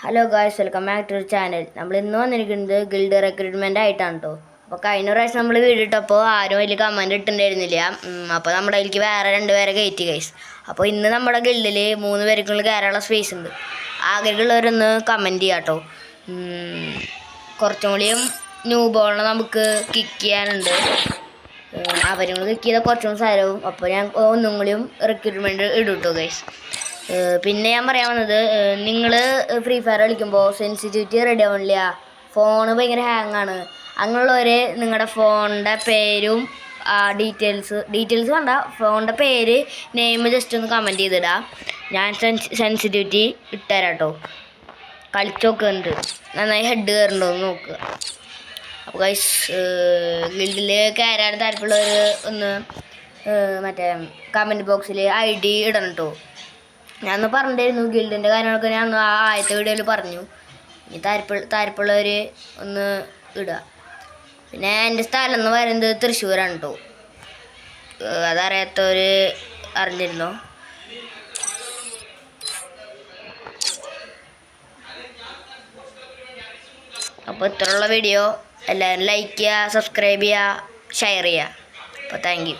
Hello guys, welcome back to channel. നമ്മൾ ഇന്ന് വന്നിരിക്കുന്നത് ഗിൽഡ് റിക്രൂട്ട്മെൻ്റ് ആയിട്ടാണ് കേട്ടോ. അപ്പോൾ കഴിഞ്ഞ പ്രാവശ്യം നമ്മൾ വീഡിയോ ഇട്ടപ്പോൾ ആരും വലിയ കമൻറ്റ് ഇട്ടിട്ടുണ്ടായിരുന്നില്ല. അപ്പോൾ നമ്മുടെ അതിലേക്ക് വേറെ 2 പേരെ കയറ്റി ഗൈസ്. അപ്പോൾ ഇന്ന് നമ്മുടെ ഗിൽഡിൽ 3 പേർക്കുള്ള കയറാനുള്ള സ്പേസ് ഉണ്ട്. ആഗ്രഹമുള്ളവരൊന്ന് കമൻറ്റ് ചെയ്യാം കേട്ടോ. കുറച്ചും കൂടിയും ന്യൂബോളിനെ നമുക്ക് കിക്ക് ചെയ്യാനുണ്ട്. അവരും കൂടി കിക്ക് ചെയ്താൽ കുറച്ചും സാരവും. അപ്പോൾ ഞാൻ ഒന്നും കൂടിയും റിക്രൂട്ട്മെൻറ്റ് ഇടും കേട്ടോ ഗൈസ്. പിന്നെ ഞാൻ പറയാൻ വന്നത്, നിങ്ങൾ ഫ്രീ ഫയർ കളിക്കുമ്പോൾ സെൻസിറ്റിവിറ്റി റെഡി ആവണില്ല, ഫോണ് ഭയങ്കര ഹാങ് ആണ്, അങ്ങനെയുള്ളവർ നിങ്ങളുടെ ഫോണിൻ്റെ പേരും ഡീറ്റെയിൽസ് വേണ്ട, ഫോണിൻ്റെ പേര് നെയിം ജസ്റ്റ് ഒന്ന് കമൻറ്റ് ചെയ്തിടാം. ഞാൻ സെൻസിറ്റിവിറ്റി ഇട്ടുതരാം കേട്ടോ. കളിച്ച് നോക്കുന്നുണ്ട്, നന്നായി ഹെഡ് കയറുന്നുണ്ടോ എന്ന് നോക്കുക. അപ്പോൾ ഗൈസ്, ഗിൽഡിൽ കയറാൻ താല്പര്യമുള്ളവർ ഒന്ന് മറ്റേ കമൻറ്റ് ബോക്സിൽ ID ഇടണം കേട്ടോ. ഞാനൊന്ന് പറഞ്ഞിരുന്നു ഗിൽഡിൻ്റെ കാര്യങ്ങളൊക്കെ, ഞാൻ ആദ്യത്തെ വീഡിയോയിൽ പറഞ്ഞു. ഇനി താല്പര്യമുള്ളവർ ഒന്ന് ഇടുക. പിന്നെ എൻ്റെ സ്ഥലം എന്ന് പറയുന്നത് തൃശ്ശൂരാണ് കേട്ടോ. അതറിയാത്തവർ അറിഞ്ഞിരുന്നോ? അപ്പോൾ ഇത്രയുള്ള വീഡിയോ എല്ലാവരും ലൈക്ക് ചെയ്യുക, സബ്സ്ക്രൈബ് ചെയ്യുക, ഷെയർ ചെയ്യുക. അപ്പോൾ താങ്ക് യു.